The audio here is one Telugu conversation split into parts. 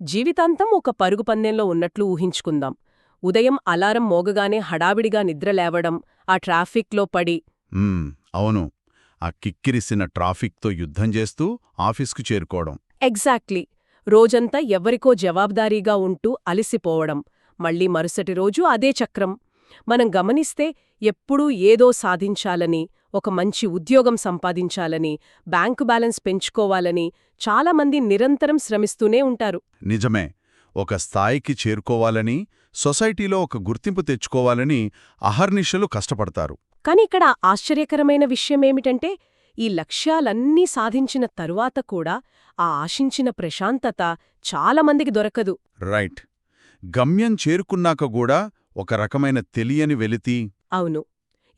జీవితాంతం ఒక పరుగు పందెంలో ఉన్నట్లు ఊహించుకుందాం. ఉదయం అలారం మోగగానే హడావిడిగా నిద్రలేవడం, ఆ ట్రాఫిక్లో పడి. అవును. ఆ కిక్కిరిసిన ట్రాఫిక్తో యుద్ధం చేస్తూ ఆఫీస్కు చేరుకోవడం. ఎగ్జాక్ట్లీ. రోజంతా ఎవ్వరికో జవాబ్దారీగా ఉంటూ అలిసిపోవడం. మళ్ళీ మరుసటి రోజు అదే చక్రం. మనం గమనిస్తే ఎప్పుడూ ఏదో సాధించాలని, ఒక మంచి ఉద్యోగం సంపాదించాలని, బ్యాంకు బ్యాలెన్స్ పెంచుకోవాలని చాలామంది నిరంతరం శ్రమిస్తూనే ఉంటారు. నిజమే. ఒక స్థాయికి చేరుకోవాలని, సొసైటీలో ఒక గుర్తింపు తెచ్చుకోవాలని అహర్నిశలు కష్టపడతారు. కాని ఇక్కడ ఆశ్చర్యకరమైన విషయమేమిటంటే, ఈ లక్ష్యాలన్నీ సాధించిన తరువాత కూడా ఆ ఆశించిన ప్రశాంతత చాలామందికి దొరకదు. రైట్. గమ్యం చేరుకున్నాక కూడా ఒక రకమైన తెలియని వెలితి. అవును.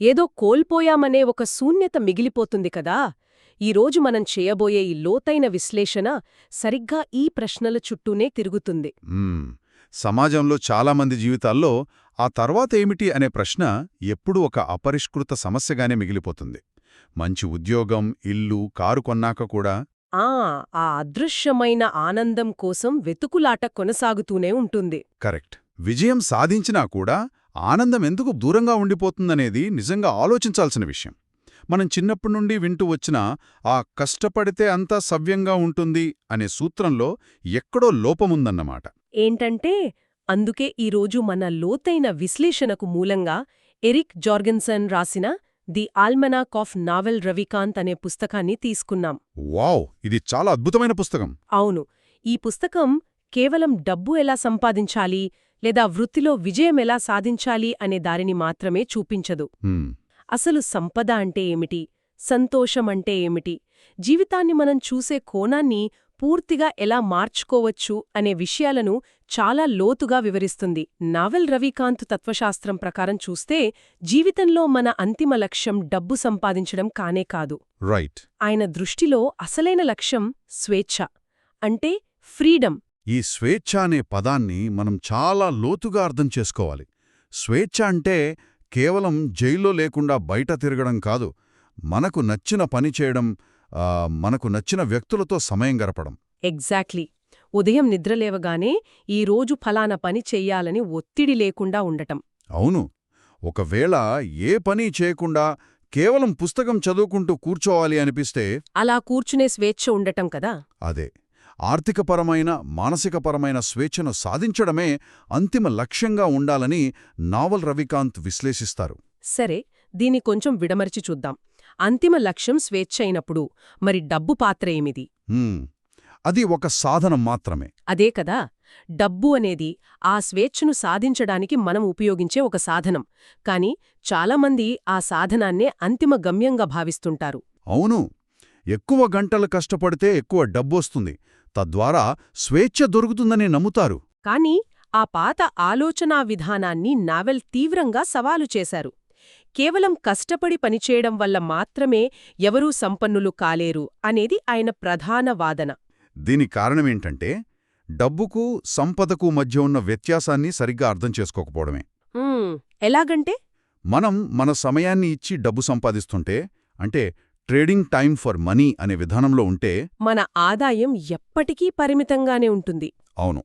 ఏదో కోల్పోయామనే ఒక శూన్యత మిగిలిపోతుంది కదా. ఈరోజు మనం చేయబోయే ఈ లోతైన విశ్లేషణ సరిగ్గా ఈ ప్రశ్నల చుట్టూనే తిరుగుతుంది. సమాజంలో చాలామంది జీవితాల్లో ఆ తర్వాత ఏమిటి అనే ప్రశ్న ఎప్పుడూ ఒక అపరిష్కృత సమస్యగానే మిగిలిపోతుంది. మంచి ఉద్యోగం, ఇల్లు, కారు కొన్నాక కూడా ఆ అదృశ్యమైన ఆనందం కోసం వెతుకులాట కొనసాగుతూనే ఉంటుంది. కరెక్ట్. విజయం సాధించినా కూడా ఆనందం ఎందుకు దూరంగా ఉండిపోతుందనేది నిజంగా ఆలోచించాల్సిన విషయం. మనం చిన్నప్పటి నుండి వింటూ వచ్చిన ఆ కష్టపడితే అంతా సవ్యంగా ఉంటుంది అనే సూత్రంలో ఎక్కడో లోపముందన్నమాట. ఏంటంటే, అందుకే ఈరోజు మన లోతైన విశ్లేషణకు మూలంగా ఎరిక్ జార్గెన్సన్ రాసిన ది ఆల్మనాక్ ఆఫ్ నావెల్ రవికాంత్ అనే పుస్తకాన్ని తీసుకున్నాం. వావ్! ఇది చాలా అద్భుతమైన పుస్తకం. అవును. ఈ పుస్తకం కేవలం డబ్బు ఎలా సంపాదించాలి లేదా వృత్తిలో విజయం ఎలా సాధించాలి అనే దారిని మాత్రమే చూపించదు. అసలు సంపద అంటే ఏమిటి, సంతోషం అంటే ఏమిటి, జీవితాన్ని మనం చూసే కోణాన్ని పూర్తిగా ఎలా మార్చుకోవచ్చు అనే విషయాలను చాలా లోతుగా వివరిస్తుంది. నావెల్ రవికాంత్ తత్వశాస్త్రం ప్రకారం చూస్తే జీవితంలో మన అంతిమ లక్ష్యం డబ్బు సంపాదించడం కానే కాదు. రైట్. ఆయన దృష్టిలో అసలైన లక్ష్యం స్వేచ్ఛ, అంటే ఫ్రీడమ్. ఈ స్వేచ్ఛ అనే పదాన్ని మనం చాలా లోతుగా అర్థం చేసుకోవాలి. స్వేచ్ఛ అంటే కేవలం జైల్లో లేకుండా బయట తిరగడం కాదు, మనకు నచ్చిన పని చేయడం, మనకు నచ్చిన వ్యక్తులతో సమయం గడపడం. ఎగ్జాక్ట్లీ. ఉదయం నిద్రలేవగానే ఈరోజు ఫలానా పని చెయ్యాలని ఒత్తిడి లేకుండా ఉండటం. అవును. ఒకవేళ ఏ పని చేయకుండా కేవలం పుస్తకం చదువుకుంటూ కూర్చోవాలి అనిపిస్తే అలా కూర్చునే స్వేచ్ఛ ఉండటం కదా. అదే. ఆర్థికపరమైన, మానసికపరమైన స్వేచ్ఛను సాధించడమే అంతిమ లక్ష్యంగా ఉండాలని నావల్ రవికాంత్ విశ్లేషిస్తారు. సరే, దీన్ని కొంచెం విడమర్చి చూద్దాం. అంతిమ లక్ష్యం స్వేచ్ఛ అయినప్పుడు మరి డబ్బు పాత్ర ఏమిది? అది ఒక సాధనం మాత్రమే. అదే కదా. డబ్బు అనేది ఆ స్వేచ్ఛను సాధించడానికి మనం ఉపయోగించే ఒక సాధనం. కాని చాలామంది ఆ సాధనాన్నే అంతిమ గమ్యంగా భావిస్తుంటారు. అవును. ఎక్కువ గంటలు కష్టపడితే ఎక్కువ డబ్బొస్తుంది, తద్వారా స్వేచ్ఛ దొరుకుతుందని నమ్ముతారు. కాని ఆ పాత ఆలోచనా విధానాన్ని నావెల్ తీవ్రంగా సవాలు చేశారు. కేవలం కష్టపడి పనిచేయడం వల్ల మాత్రమే ఎవరూ సంపన్నులు కాలేరు అనేది ఆయన ప్రధాన వాదన. దీని కారణమేంటంటే, డబ్బుకు, సంపదకు మధ్య ఉన్న వ్యత్యాసాన్ని సరిగ్గా అర్థం చేసుకోకపోవడమే. ఎలాగంటే, మనం మన సమయాన్ని ఇచ్చి డబ్బు సంపాదిస్తుంటే, అంటే ట్రేడింగ్ టైమ్ ఫర్ మనీ అనే విధానంలో ఉంటే మన ఆదాయం ఎప్పటికీ పరిమితంగానే ఉంటుంది. అవును.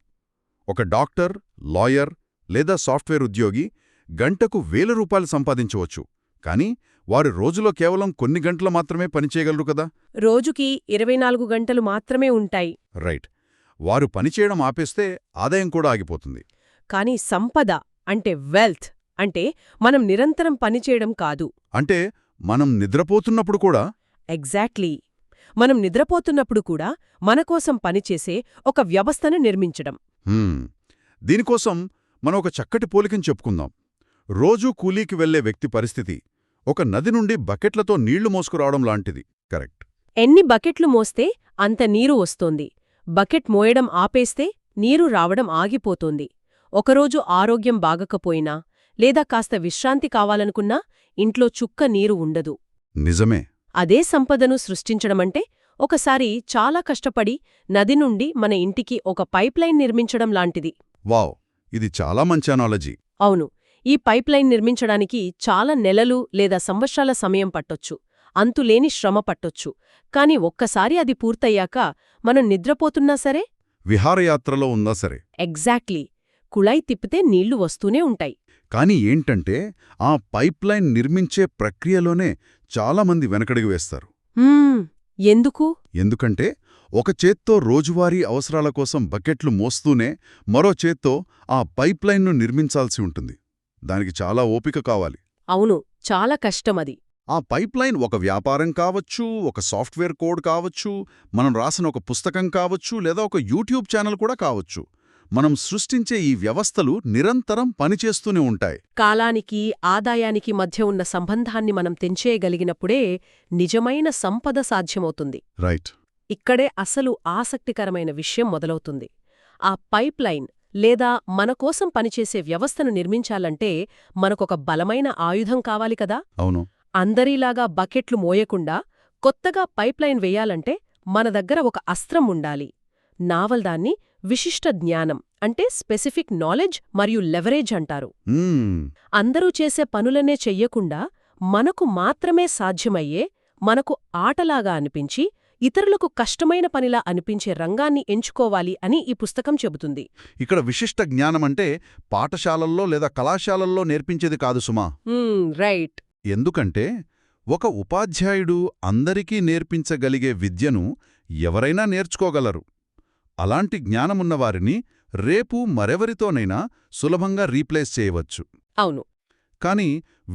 ఒక డాక్టర్, లాయర్ లేదా సాఫ్ట్వేర్ ఉద్యోగి గంటకు ₹1000 సంపాదించవచ్చు, కానీ వారు రోజులో కేవలం కొన్ని గంటలు మాత్రమే పనిచేయగలరు కదా. రోజుకి 24 గంటలు మాత్రమే ఉంటాయి. రైట్. వారు పనిచేయడం ఆపేస్తే ఆదాయం కూడా ఆగిపోతుంది. కాని సంపద అంటే వెల్త్ అంటే మనం నిరంతరం పనిచేయడం కాదు. అంటే మనం నిద్రపోతున్నప్పుడు కూడా. ఎగ్జాక్ట్లీ. మనం నిద్రపోతున్నప్పుడు కూడా మనకోసం పనిచేసే ఒక వ్యవస్థను నిర్మించడం. దీనికోసం మనం ఒక చక్కటి పోలికను చెప్పుకుందాం. రోజూ కూలీకి వెళ్లే వ్యక్తి పరిస్థితి ఒక నది నుండి బకెట్లతో నీళ్లు మోసుకురావడం లాంటిది. కరెక్ట్. ఎన్ని బకెట్లు మోస్తే అంత నీరు వస్తోంది. బకెట్ మోయడం ఆపేస్తే నీరు రావడం ఆగిపోతోంది. ఒకరోజు ఆరోగ్యం బాగకపోయినా లేదా కాస్త విశ్రాంతి కావాలనుకున్నా ఇంట్లో చుక్క నీరు ఉండదు. నిజమే. అదే సంపదను సృష్టించడమంటే ఒకసారి చాలా కష్టపడి నది నుండి మన ఇంటికి ఒక పైప్లైన్ నిర్మించడం లాంటిది. వావ్! ఇది చాలా మంచి అనాలజీ. అవును. ఈ పైప్లైన్ నిర్మించడానికి చాలా నెలలు లేదా సంవత్సరాల సమయం పట్టొచ్చు, అంతులేని శ్రమ పట్టొచ్చు. కాని ఒక్కసారి అది పూర్తయ్యాక మనం నిద్రపోతున్నా సరే విహారయాత్రలో ఉందా సరే. ఎగ్జాక్ట్లీ. కుళాయి తిప్పితే నీళ్లు వస్తూనే ఉంటాయి. కానీ ఏంటంటే ఆ పైప్లైన్ నిర్మించే ప్రక్రియలోనే చాలామంది వెనకడుగు వేస్తారు. ఎందుకు? ఎందుకంటే ఒక చేత్తో రోజువారీ అవసరాల కోసం బకెట్లు మోస్తూనే మరో చేత్తో ఆ పైప్లైన్ను నిర్మించాల్సి ఉంటుంది. దానికి చాలా ఓపిక కావాలి. అవును, చాలా కష్టమది. ఆ పైప్లైన్ ఒక వ్యాపారం కావచ్చు, ఒక సాఫ్ట్వేర్ కోడ్ కావచ్చు, మనం రాసిన ఒక పుస్తకం కావచ్చు, లేదా ఒక యూట్యూబ్ ఛానల్ కూడా కావచ్చు. మనం సృష్టించే ఈ వ్యవస్థలు నిరంతరం పనిచేస్తూనే ఉంటాయి. కాలానికి, ఆదాయానికి మధ్య ఉన్న సంబంధాన్ని మనం తెంచేయగలిగినప్పుడే నిజమైన సంపద సాధ్యమవుతుంది. రైట్. ఇక్కడే అసలు ఆసక్తికరమైన విషయం మొదలవుతుంది. ఆ పైప్లైన్ లేదా మనకోసం పనిచేసే వ్యవస్థను నిర్మించాలంటే మనకొక బలమైన ఆయుధం కావాలి కదా. అవును. అందరిలాగా బకెట్లు మోయకుండా కొత్తగా పైప్లైన్ వెయ్యాలంటే మన దగ్గర ఒక అస్త్రం ఉండాలి. నావల్ దాన్ని విశిష్ట జ్ఞానం అంటే స్పెసిఫిక్ నాలెడ్జ్ మరియు లెవరేజ్ అంటారు. అందరూ చేసే పనులనే చెయ్యకుండా మనకు మాత్రమే సాధ్యమయ్యే, మనకు ఆటలాగా అనిపించి ఇతరులకు కష్టమైన పనిలా అనిపించే రంగాన్ని ఎంచుకోవాలి అని ఈ పుస్తకం చెబుతుంది. ఇక్కడ విశిష్ట జ్ఞానమంటే పాఠశాలల్లో లేదా కళాశాలల్లో నేర్పించేది కాదు సుమా. రైట్. ఎందుకంటే ఒక ఉపాధ్యాయుడు అందరికీ నేర్పించగలిగే విద్యను ఎవరైనా నేర్చుకోగలరు. అలాంటి జ్ఞానమున్నవారిని రేపు మరెవరితోనైనా సులభంగా రీప్లేస్ చేయవచ్చు. అవును. కాని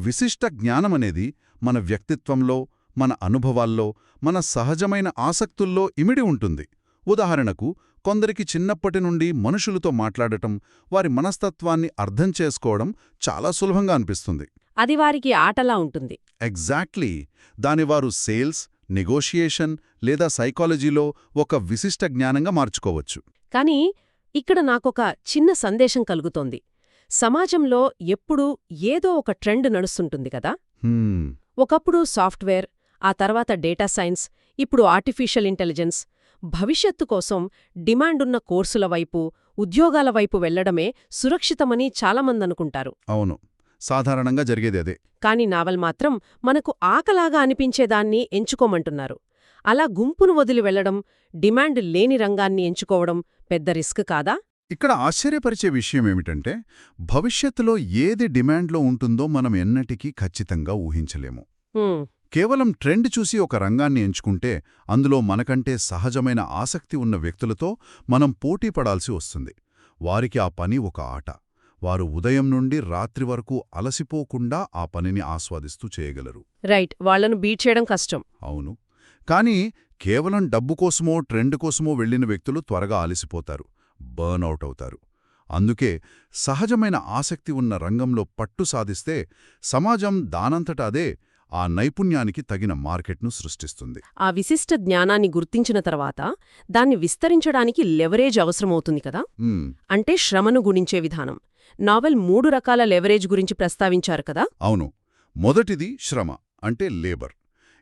విశిష్ట జ్ఞానమనేది మన వ్యక్తిత్వంలో, మన అనుభవాల్లో, మన సహజమైన ఆసక్తుల్లో ఇమిడి ఉంటుంది. ఉదాహరణకు, కొందరికి చిన్నప్పటి నుండి మనుషులతో మాట్లాడటం, వారి మనస్తత్వాన్ని అర్థం చేసుకోవడం చాలా సులభంగా అనిపిస్తుంది. అది వారికి ఆటలా ఉంటుంది. ఎగ్జాక్ట్లీ. దాని వారు సేల్స్, నెగోషియేషన్ లేదా సైకాలజీలో ఒక విశిష్ట జ్ఞానంగా మార్చుకోవచ్చు. కానీ ఇక్కడ నాకొక చిన్న సందేశం కలుగుతోంది. సమాజంలో ఎప్పుడూ ఏదో ఒక ట్రెండ్ నడుస్తుంటుంది కదా. ఒకప్పుడు సాఫ్ట్వేర్, ఆ తర్వాత డేటా సైన్స్, ఇప్పుడు ఆర్టిఫిషియల్ ఇంటెలిజెన్స్. భవిష్యత్తు కోసం డిమాండున్న కోర్సుల వైపు, ఉద్యోగాల వైపు వెళ్లడమే సురక్షితమని చాలామందనుకుంటారు. అవును, సాధారణంగా జరిగేది అదే. కాని నావల్ మాత్రం మనకు ఆకలాగా అనిపించేదాన్ని ఎంచుకోమంటున్నారు. అలా గుంపును వదిలి వెళ్లడం, డిమాండ్ లేని రంగాన్ని ఎంచుకోవడం పెద్ద రిస్క్ కాదా? ఇక్కడ ఆశ్చర్యపరిచే విషయమేమిటంటే, భవిష్యత్తులో ఏది డిమాండ్లో ఉంటుందో మనం ఎన్నటికీ ఖచ్చితంగా ఊహించలేము. కేవలం ట్రెండ్ చూసి ఒక రంగాన్ని ఎంచుకుంటే అందులో మనకంటే సహజమైన ఆసక్తి ఉన్న వ్యక్తులతో మనం పోటీ పడాల్సి వస్తుంది. వారికి ఆ పని ఒక ఆట. వారు ఉదయం నుండి రాత్రి వరకు అలసిపోకుండా ఆ పనిని ఆస్వాదిస్తూ చేయగలరు. రైట్. వాళ్లను బీట్ చేయడం కష్టం. అవును. కానీ కేవలం డబ్బు కోసమో ట్రెండ్ కోసమో వెళ్లిన వ్యక్తులు త్వరగా అలసిపోతారు, బర్న్ అవుట్ అవుతారు. అందుకే సహజమైన ఆసక్తి ఉన్న రంగంలో పట్టు సాధిస్తే సమాజం దానంతట అదే ఆ నైపుణ్యానికి తగిన మార్కెట్ను సృష్టిస్తుంది. ఆ విశిష్ట జ్ఞానాన్ని గుర్తించిన తర్వాత దాన్ని విస్తరించడానికి లెవరేజ్ అవసరమవుతుంది కదా. అంటే శ్రమను గుణించే విధానం. నావెల్ 3 రకాల లెవరేజ్ గురించి ప్రస్తావించారు కదా. అవును. మొదటిది శ్రమ అంటే లేబర్,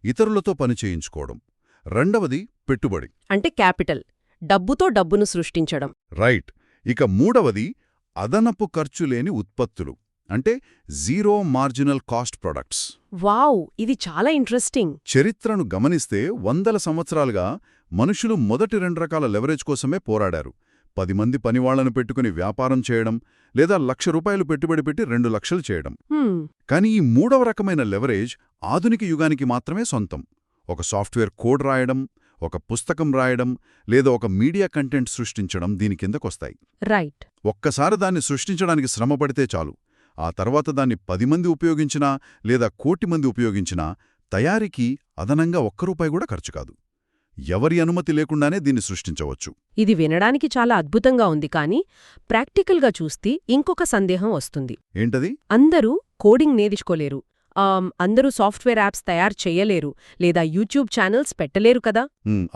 ఇతరులతో పనిచేయించుకోవడం. రెండవది పెట్టుబడి అంటే క్యాపిటల్, డబ్బుతో డబ్బును సృష్టించడం. రైట్. ఇక మూడవది అదనపు ఖర్చులేని ఉత్పత్తులు అంటే zero marginal cost products. Wow, ఇది చాలా ఇంట్రెస్టింగ్. చరిత్రను గమనిస్తే 100 సంవత్సరాలుగా మనుషులు మొదటి 2 రకాల లెవరేజ్ కోసమే పోరాడారు. 10 మంది పనివాళ్లను పెట్టుకుని వ్యాపారం చేయడం, లేదా ₹1,00,000 పెట్టుబడి పెట్టి 2 లక్షలు చేయడం. కానీ ఈ మూడవ రకమైన లెవరేజ్ ఆధునిక యుగానికి మాత్రమే సొంతం. ఒక సాఫ్ట్వేర్ కోడ్ రాయడం, ఒక పుస్తకం రాయడం, లేదా ఒక మీడియా కంటెంట్ సృష్టించడం దీని కిందకొస్తాయి. రైట్. ఒక్కసారి దాన్ని సృష్టించడానికి శ్రమపడితే చాలు. ఆ తర్వాత దాన్ని 10 మంది ఉపయోగించినా లేదా 1,00,00,000 మంది ఉపయోగించినా తయారీకి అదనంగా ₹1 కూడా ఖర్చు కాదు. ఎవరి అనుమతి లేకుండానే దీన్ని సృష్టించవచ్చు. ఇది వినడానికి చాలా అద్భుతంగా ఉంది. కానీ ప్రాక్టికల్గా చూస్తే ఇంకొక సందేహం వస్తుంది. ఏంటది? అందరూ కోడింగ్ నేర్చుకోలేరు, అందరూ సాఫ్ట్వేర్ యాప్స్ తయారు చెయ్యలేరు, లేదా యూట్యూబ్ ఛానల్స్ పెట్టలేరు కదా.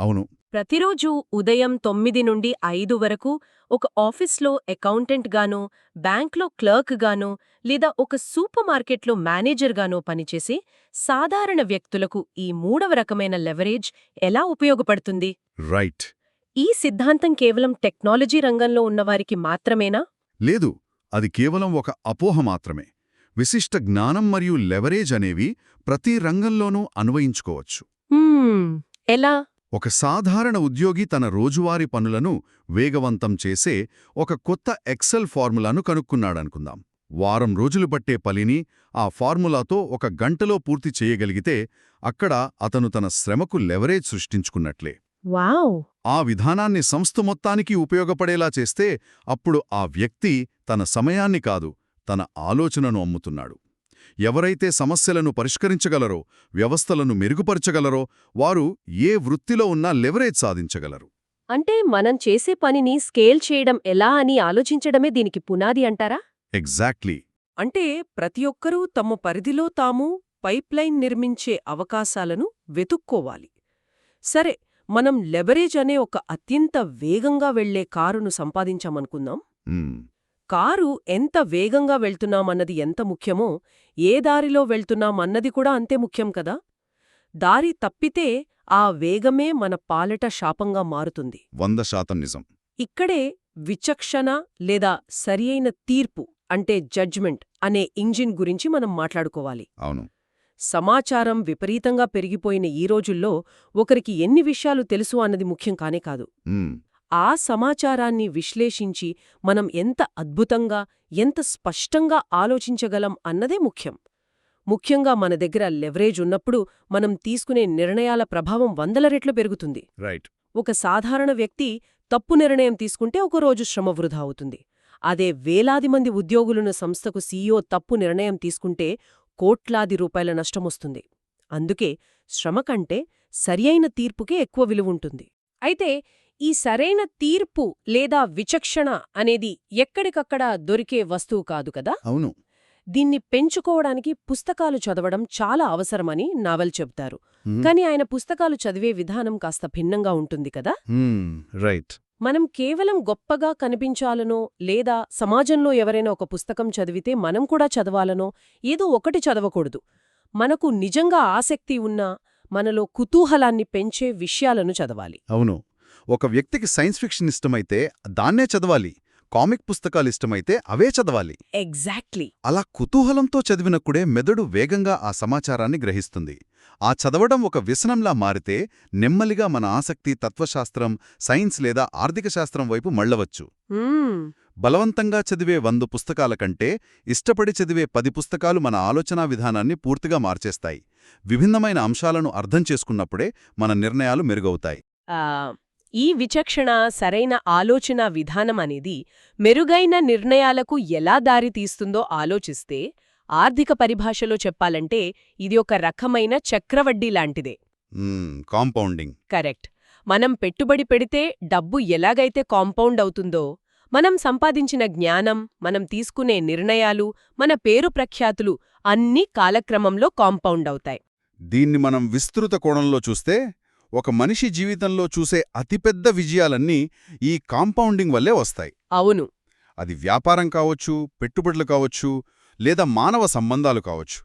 అవును. ప్రతిరోజూ ఉదయం 9 నుండి 5 వరకు ఒక ఆఫీస్లో అకౌంటెంట్గానో, బ్యాంక్లో క్లర్క్గానో, లేదా ఒక సూపర్ మార్కెట్లో మేనేజర్గానో పనిచేసే సాధారణ వ్యక్తులకు ఈ 3వ రకమైన లెవరేజ్ ఎలా ఉపయోగపడుతుంది? రైట్. ఈ సిద్ధాంతం కేవలం టెక్నాలజీ రంగంలో ఉన్నవారికి మాత్రమేనా? లేదు, అది కేవలం ఒక అపోహ మాత్రమే. విశిష్ట జ్ఞానం మరియు లెవరేజ్ అనేవి ప్రతి రంగంలోనూ అన్వయించుకోవచ్చు. ఎలా? ఒక సాధారణ ఉద్యోగి తన రోజువారీ పనులను వేగవంతం చేసే ఒక కొత్త ఎక్సెల్ ఫార్ములాను కనుక్కున్నాడనుకుందాం. వారం రోజులు పట్టే పనిని ఆ ఫార్ములాతో ఒక గంటలో పూర్తి చేయగలిగితే అక్కడ అతను తన శ్రమకు లెవరేజ్ సృష్టించుకున్నట్లే. వావ్! ఆ విధానాన్ని సంస్థ మొత్తానికి ఉపయోగపడేలా చేస్తే అప్పుడు ఆ వ్యక్తి తన సమయాన్ని కాదు, తన ఆలోచనను అమ్ముతున్నాడు. ఎవరైతే సమస్యలను పరిష్కరించగలరో, వ్యవస్థలను మెరుగుపరచగలరో వారు ఏ వృత్తిలో ఉన్నా లెవరేజ్ సాధించగలరు. అంటే మనం చేసే పనిని స్కేల్ చేయడం ఎలా అని ఆలోచించడమే దీనికి పునాది అంటారా? ఎగ్జాక్ట్లీ. అంటే ప్రతి ఒక్కరూ తమ పరిధిలో తాము పైప్లైన్ నిర్మించే అవకాశాలను వెతుక్కోవాలి. సరే, మనం లెవరేజ్ అనే ఒక అత్యంత వేగంగా వెళ్లే కారును సంపాదించామనుకుందాం. కారు ఎంత వేగంగా వెళ్తున్నామన్నది ఎంత ముఖ్యమో, ఏ దారిలో వెళ్తున్నామన్నది కూడా అంతే ముఖ్యం కదా. దారి తప్పితే ఆ వేగమే మన పాలిట శాపంగా మారుతుంది. 100% నిజం. ఇక్కడే విచక్షణ లేదా సరియైన తీర్పు అంటే జడ్జ్మెంట్ అనే ఇంజిన్ గురించి మనం మాట్లాడుకోవాలి. అవును. సమాచారం విపరీతంగా పెరిగిపోయిన ఈ రోజుల్లో ఒకరికి ఎన్ని విషయాలు తెలుసు అన్నది ముఖ్యం కానే కాదు. ఆ సమాచారాన్ని విశ్లేషించి మనం ఎంత అద్భుతంగా, ఎంత స్పష్టంగా ఆలోచించగలం అన్నదే ముఖ్యం. ముఖ్యంగా మన దగ్గర లెవరేజ్ ఉన్నప్పుడు మనం తీసుకునే నిర్ణయాల ప్రభావం 100 రెట్లు పెరుగుతుంది. రైట్. ఒక సాధారణ వ్యక్తి తప్పు నిర్ణయం తీసుకుంటే ఒకరోజు శ్రమ వృధా అవుతుంది. అదే వేలాది మంది ఉద్యోగులున్న సంస్థకు సీఈఓ తప్పు నిర్ణయం తీసుకుంటే కోట్లాది రూపాయల నష్టమొస్తుంది. అందుకే శ్రమ కంటే సరియైన తీర్పుకే ఎక్కువ విలువుంటుంది. అయితే ఈ సరైన తీర్పు లేదా విచక్షణ అనేది ఎక్కడికక్కడ దొరికే వస్తువు కాదు కదా. అవును. దీన్ని పెంచుకోవడానికి పుస్తకాలు చదవడం చాలా అవసరమని నావెల్ చెబుతారు. కాని ఆయన పుస్తకాలు చదివే విధానం కాస్త భిన్నంగా ఉంటుంది కదా. రైట్. మనం కేవలం గొప్పగా కనిపించాలనో లేదా సమాజంలో ఎవరైనా ఒక పుస్తకం చదివితే మనం కూడా చదవాలనో ఏదో ఒకటి చదవకూడదు. మనకు నిజంగా ఆసక్తి ఉన్నా మనలో కుతూహలాన్ని పెంచే విషయాలను చదవాలి. అవును. ఒక వ్యక్తికి సైన్స్ ఫిక్షన్ ఇష్టమైతే దాన్నే చదవాలి. కామిక్ పుస్తకాలు ఇష్టమైతే అవే చదవాలి. ఎగ్జాక్ట్లీ. అలా కుతూహలంతో చదివినప్పుడే మెదడు వేగంగా ఆ సమాచారాన్ని గ్రహిస్తుంది. ఆ చదవడం ఒక వ్యసనంలా మారితే నెమ్మలిగా మన ఆసక్తి తత్వశాస్త్రం, సైన్స్ లేదా ఆర్థిక శాస్త్రం వైపు మళ్లవచ్చు. బలవంతంగా చదివే 100 పుస్తకాల కంటే ఇష్టపడి చదివే 10 పుస్తకాలు మన ఆలోచనా విధానాన్ని పూర్తిగా మార్చేస్తాయి. విభిన్నమైన అంశాలను అర్థం చేసుకున్నప్పుడే మన నిర్ణయాలు మెరుగవుతాయి. ఈ విచక్షణ, సరైన ఆలోచన విధానం అనేది మెరుగైన నిర్ణయాలకు ఎలా దారి తీస్తుందో ఆలోచిస్తే ఆర్థిక పరిభాషలో చెప్పాలంటే ఇది ఒక రకమైన చక్రవడ్డీ లాంటిదే. కాంపౌండింగ్. కరెక్ట్. మనం పెట్టుబడి పెడితే డబ్బు ఎలాగైతే కాంపౌండ్ అవుతుందో, మనం సంపాదించిన జ్ఞానం, మనం తీసుకునే నిర్ణయాలు, మన పేరు ప్రఖ్యాతులు అన్నీ కాలక్రమంలో కాంపౌండ్ అవుతాయి. దీన్ని మనం విస్తృత కోణంలో చూస్తే ఒక మనిషి జీవితంలో చూసే అతిపెద్ద విజయాలన్నీ ఈ కాంపౌండింగ్ వల్లే వస్తాయి. అవును. అది వ్యాపారం కావచ్చు, పెట్టుబడులు కావచ్చు, లేదా మానవ సంబంధాలు కావచ్చు.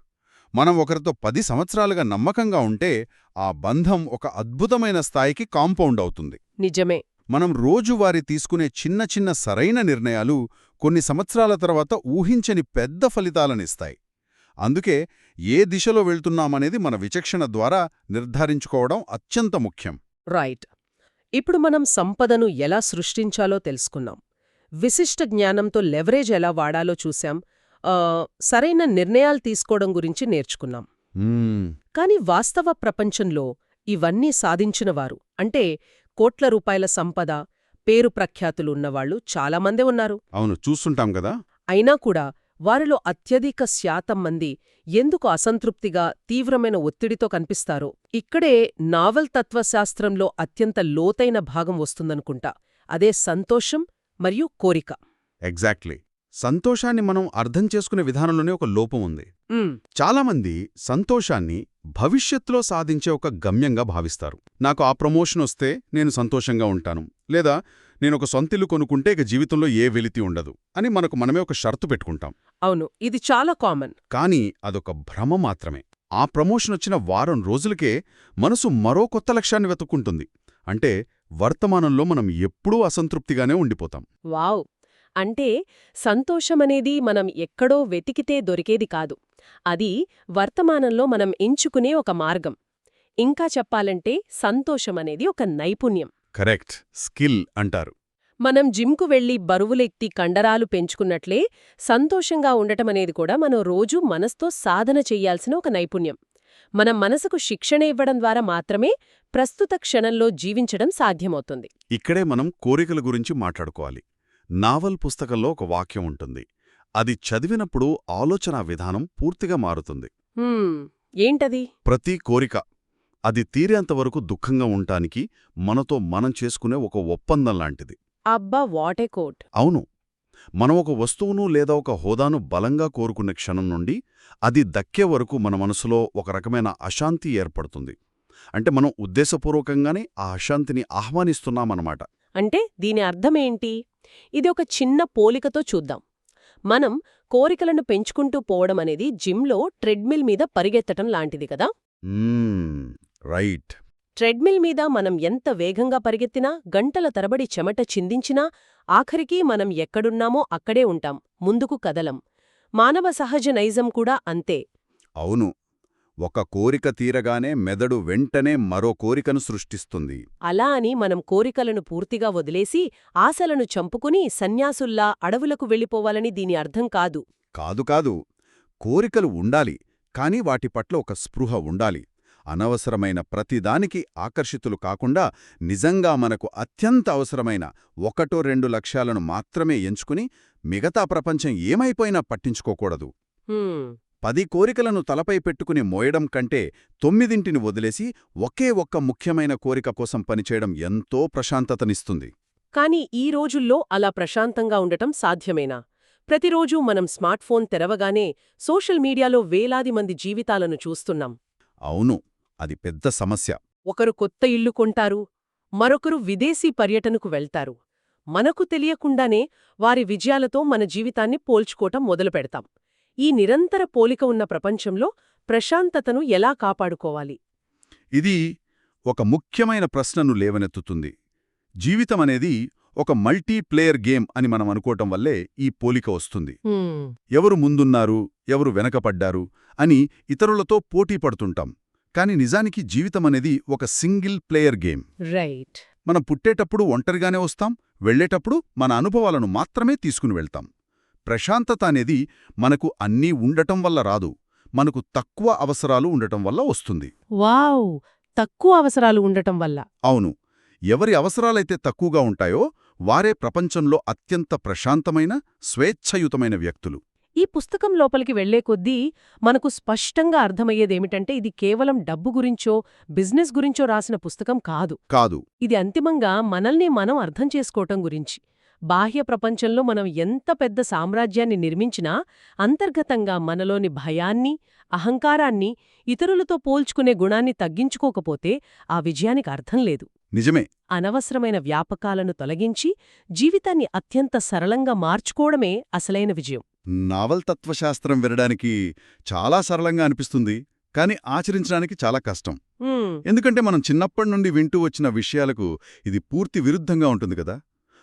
మనం ఒకరితో 10 సంవత్సరాలుగా నమ్మకంగా ఉంటే ఆ బంధం ఒక అద్భుతమైన స్థాయికి కాంపౌండ్ అవుతుంది. నిజమే. మనం రోజువారీ తీసుకునే చిన్న చిన్న సరైన నిర్ణయాలు కొన్ని సంవత్సరాల తర్వాత ఊహించని పెద్ద ఫలితాలనిస్తాయి. అందుకే ఏ దిశలో వెళ్తున్నామనేది మన విచక్షణ ద్వారా నిర్ధారించుకోవడం అత్యంత ముఖ్యం. రైట్. ఇప్పుడు మనం సంపదను ఎలా సృష్టించాలో తెలుసుకున్నాం. విశిష్ట జ్ఞానంతో లెవరేజ్ ఎలా వాడాలో చూశాం. సరైన నిర్ణయాలు తీసుకోవడం గురించి నేర్చుకున్నాం. కాని వాస్తవ ప్రపంచంలో ఇవన్నీ సాధించినవారు, అంటే కోట్ల రూపాయల సంపద, పేరు ప్రఖ్యాతులు ఉన్నవాళ్లు చాలామందే ఉన్నారు. అవును, చూస్తుంటాం కదా. అయినా కూడా వారిలో అత్యధిక శాతం మంది ఎందుకు అసంతృప్తిగా, తీవ్రమైన ఒత్తిడితో కనిపిస్తారో ఇక్కడే నావెల్ తత్వశాస్త్రంలో అత్యంత లోతైన భాగం వస్తుందనుకుంటా. అదే సంతోషం మరియు కోరిక. ఎగ్జాక్ట్లీ. సంతోషాన్ని మనం అర్థం చేసుకునే విధానంలోనే ఒక లోపం ఉంది. చాలామంది సంతోషాన్ని భవిష్యత్తులో సాధించే ఒక గమ్యంగా భావిస్తారు. నాకు ఆ ప్రమోషన్ వస్తే నేను సంతోషంగా ఉంటాను, లేదా నేనొక సొంతిల్లు కొనుక్కుంటే ఇక జీవితంలో ఏ వెలితి ఉండదు అని మనమే ఒక షరతు పెట్టుకుంటాం. అవును, ఇది చాలా కామన్. కానీ అదొక భ్రమ మాత్రమే. ఆ ప్రమోషన్ వచ్చిన వారం రోజులకే మనసు మరో కొత్త లక్ష్యాన్ని వెతుక్కుంటుంది. అంటే వర్తమానంలో మనం ఎప్పుడూ అసంతృప్తిగానే ఉండిపోతాం. వావ్! అంటే సంతోషమనేది మనం ఎక్కడో వెతికితే దొరికేది కాదు. అది వర్తమానంలో మనం ఎంచుకునే ఒక మార్గం. ఇంకా చెప్పాలంటే సంతోషమనేది ఒక నైపుణ్యం. కరెక్ట్, స్కిల్ అంటారు. మనం జిమ్కు వెళ్లి బరువులెత్తి కండరాలు పెంచుకున్నట్లే సంతోషంగా ఉండటమనేది కూడా మనం రోజూ మనస్తో సాధన చెయ్యాల్సిన ఒక నైపుణ్యం. మన మనసుకు శిక్షణ ఇవ్వడం ద్వారా మాత్రమే ప్రస్తుత క్షణంలో జీవించడం సాధ్యమవుతుంది. ఇక్కడే మనం కోరికల గురించి మాట్లాడుకోవాలి. నావల్ పుస్తకంలో ఒక వాక్యం ఉంటుంది. అది చదివినప్పుడు ఆలోచనా విధానం పూర్తిగా మారుతుంది. ఏంటది? ప్రతి కోరిక అది తీరేంతవరకు దుఃఖంగా ఉంటానికి మనతో మనం చేసుకునే ఒక ఒప్పందం లాంటిది. అబ్బా, వాట్ ఏ కోట్! అవును. మనం ఒక వస్తువును లేదా ఒక హోదాను బలంగా కోరుకునే క్షణం నుండి అది దక్కే వరకు మన మనసులో ఒక రకమైన అశాంతి ఏర్పడుతుంది. అంటే మనం ఉద్దేశపూర్వకంగానే ఆ అశాంతిని ఆహ్వానిస్తున్నామన్నమాట. అంటే దీని అర్థమేంటి? ఇది ఒక చిన్న పోలికతో చూద్దాం. మనం కోరికలను పెంచుకుంటూ పోవడమనేది జిమ్లో ట్రెడ్మిల్ మీద పరిగెత్తటం లాంటిది కదా. రైట్. ట్రెడ్మిల్ మీద మనం ఎంత వేగంగా పరిగెత్తినా, గంటల తరబడి చెమట చిందించినా ఆఖరికి మనం ఎక్కడున్నామో అక్కడే ఉంటాం, ముందుకు కదలం. మానవ సహజ నైజం కూడా అంతే. అవును. ఒక కోరిక తీరగానే మెదడు వెంటనే మరో కోరికను సృష్టిస్తుంది. అలా అని మనం కోరికలను పూర్తిగా వదిలేసి ఆశలను చంపుకుని సన్యాసుల్లా అడవులకు వెళ్ళిపోవాలని దీని అర్థం కాదు. కాదు. కోరికలు ఉండాలి, కానీ వాటి పట్ల ఒక స్పృహ ఉండాలి. అనవసరమైన ప్రతిదానికి ఆకర్షితులు కాకుండా నిజంగా మనకు అత్యంత అవసరమైన 1-2 లక్ష్యాలను మాత్రమే ఎంచుకుని మిగతా ప్రపంచం ఏమైపోయినా పట్టించుకోకూడదు. 10 కోరికలను తలపై పెట్టుకుని మోయడం కంటే 9ని వదిలేసి ఒకే ఒక్క ముఖ్యమైన కోరిక కోసం పనిచేయడం ఎంతో ప్రశాంతతనిస్తుంది. కాని ఈ రోజుల్లో అలా ప్రశాంతంగా ఉండటం సాధ్యమేనా? ప్రతిరోజూ మనం స్మార్ట్ఫోన్ తెరవగానే సోషల్ మీడియాలో వేలాది మంది జీవితాలను చూస్తున్నాం. అవును, అది పెద్ద సమస్య. ఒకరు కొత్త ఇల్లు కొంటారు, మరొకరు విదేశీ పర్యటనకు వెళ్తారు. మనకు తెలియకుండానే వారి విజయాలతో మన జీవితాన్ని పోల్చుకోవటం మొదలుపెడతాం. ఈ నిరంతర పోలిక ఉన్న ప్రపంచంలో ప్రశాంతతను ఎలా కాపాడుకోవాలి? ఇది ఒక ముఖ్యమైన ప్రశ్నను లేవనెత్తుతుంది. జీవితమనేది ఒక మల్టీప్లేయర్ గేమ్ అని మనం అనుకోవటం వల్లే ఈ పోలిక వస్తుంది. ఎవరు ముందున్నారు, ఎవరు వెనకపడ్డారు అని ఇతరులతో పోటీ పడుతుంటాం. కాని నిజానికి జీవితమనేది ఒక సింగిల్ ప్లేయర్ గేమ్. రైట్. మనం పుట్టేటప్పుడు ఒంటరిగానే వస్తాం, వెళ్లేటప్పుడు మన అనుభవాలను మాత్రమే తీసుకుని వెళ్తాం. ప్రశాంతత అనేది మనకు అన్నీ ఉండటం వల్ల రాదు, మనకు తక్కువ అవసరాలు ఉండటం వల్ల వస్తుంది. వావ్! తక్కువ అవసరాలు ఉండటం వల్ల. అవును. ఎవరి అవసరాలైతే తక్కువగా ఉంటాయో వారే ప్రపంచంలో అత్యంత ప్రశాంతమైన, స్వేచ్ఛయుతమైన వ్యక్తులు. ఈ పుస్తకం లోపలికి వెళ్లే కొద్దీ మనకు స్పష్టంగా అర్థమయ్యేదేమిటంటే ఇది కేవలం డబ్బు గురించో, బిజినెస్ గురించో రాసిన పుస్తకం కాదు. ఇది అంతిమంగా మనల్ని మనం అర్థం చేసుకోవటం గురించి. బాహ్య ప్రపంచంలో మనం ఎంత పెద్ద సామ్రాజ్యాన్ని నిర్మించినా అంతర్గతంగా మనలోని భయాన్ని, అహంకారాన్ని, ఇతరులతో పోల్చుకునే గుణాన్ని తగ్గించుకోకపోతే ఆ విజయానికి అర్థం లేదు. నిజమే. అనవసరమైన వ్యాపకాలను తొలగించి జీవితాన్ని అత్యంత సరళంగా మార్చుకోవడమే అసలైన విజయం. నావల్ తత్వశాస్త్రం వినడానికి చాలా సరళంగా అనిపిస్తుంది, కాని ఆచరించడానికి చాలా కష్టం. ఎందుకంటే మనం చిన్నప్పటి నుండి వింటూ వచ్చిన విషయాలకు ఇది పూర్తి విరుద్ధంగా ఉంటుంది కదా.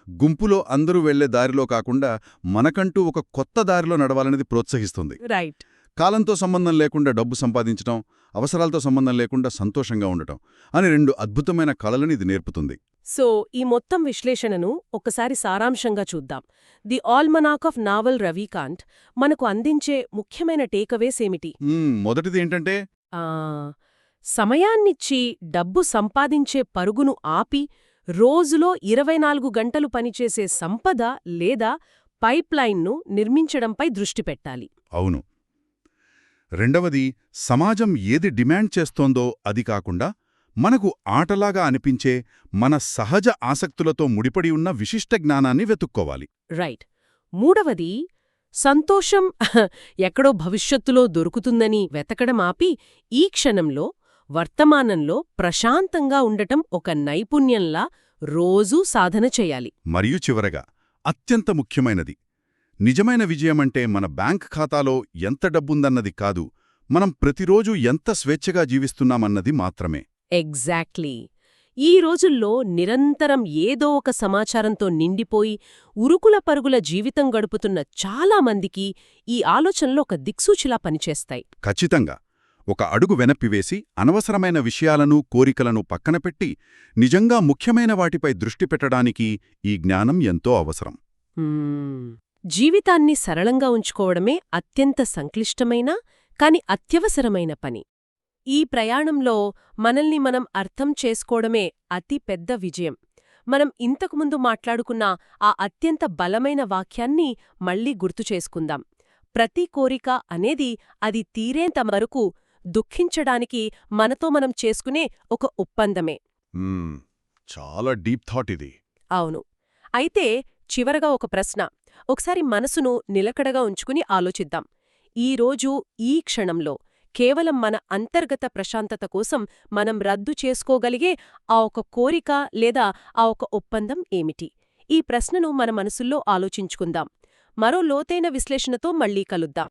గుంపులో అందరూ వెళ్లే దారిలో కాకుండా మనకంటూ ఒక కొత్త దారిలో నడవాలనేది ప్రోత్సహిస్తుంది. రైట్. కాలంతో సంబంధం లేకుండా డబ్బు సంపాదించటం, అవసరాలతో సంబంధం లేకుండా సంతోషంగా ఉండటం అని 2 అద్భుతమైన కళలను ఇది నేర్పుతుంది. సో ఈ మొత్తం విశ్లేషణను ఒకసారి సారాంశంగా చూద్దాం. ది ఆల్మనాక్ ఆఫ్ నావల్ రవికాంత్ మనకు అందించే ముఖ్యమైన టేకవేస్ ఏమిటి? మొదటిది ఏంటంటే సమయాన్నిచ్చి డబ్బు సంపాదించే పరుగును ఆపి రోజులో 24 గంటలు పనిచేసే సంపద లేదా పైప్లైన్ను నిర్మించడంపై దృష్టి పెట్టాలి. అవును. రెండవది, సమాజం ఏది డిమాండ్ చేస్తోందో అది కాకుండా మనకు ఆటలాగా అనిపించే మన సహజ ఆసక్తులతో ముడిపడి ఉన్న విశిష్ట జ్ఞానాన్ని వెతుక్కోవాలి. రైట్. మూడవది, సంతోషం ఎక్కడో భవిష్యత్తులో దొరుకుతుందని వెతకడం ఆపి ఈ క్షణంలో, వర్తమానంలో ప్రశాంతంగా ఉండటం ఒక నైపుణ్యంలా రోజూ సాధన చెయ్యాలి. మరియు చివరగా, అత్యంత ముఖ్యమైనది, నిజమైన విజయమంటే మన బ్యాంక్ ఖాతాలో ఎంత డబ్బుందన్నది కాదు, మనం ప్రతిరోజూ ఎంత స్వేచ్ఛగా జీవిస్తున్నామన్నది మాత్రమే. ఎగ్జాక్ట్లీ. ఈ రోజుల్లో నిరంతరం ఏదో ఒక సమాచారంతో నిండిపోయి ఉరుకుల పరుగుల జీవితం గడుపుతున్న చాలామందికి ఈ ఆలోచనలు ఒక దిక్సూచిలా పనిచేస్తాయి. ఖచ్చితంగా. ఒక అడుగు వెనక్కివేసి అనవసరమైన విషయాలను కోరికలను పక్కనపెట్టి నిజంగా ముఖ్యమైన వాటిపై దృష్టి పెట్టడానికి ఈ జ్ఞానం ఎంతో అవసరం. జీవితాన్ని సరళంగా ఉంచుకోవడమే అత్యంత సంక్లిష్టమైన కాని అత్యవసరమైన పని. ఈ ప్రయాణంలో మనల్ని మనం అర్థం చేసుకోవడమే అతి పెద్ద విజయం. మనం ఇంతకుముందు మాట్లాడుకున్న ఆ అత్యంత బలమైన వాక్యాన్ని మళ్లీ గుర్తుచేసుకుందాం. ప్రతి కోరిక అనేది అది తీరేంత వరకు దుఃఖించడానికి మనతో మనం చేసుకునే ఒక ఒప్పందమే. చాలా డీప్ థాట్ ఇది. అవును. అయితే చివరగా ఒక ప్రశ్న. ఒకసారి మనసును నిలకడగా ఉంచుకుని ఆలోచిద్దాం. ఈరోజు ఈ క్షణంలో కేవలం మన అంతర్గత ప్రశాంతత కోసం మనం రద్దు చేసుకోగలిగే ఆ ఒక కోరిక లేదా ఆ ఒక ఒప్పందం ఏమిటి? ఈ ప్రశ్నను మన మనసుల్లో ఆలోచించుకుందాం. మరో లోతైన విశ్లేషణతో మళ్లీ కలుద్దాం.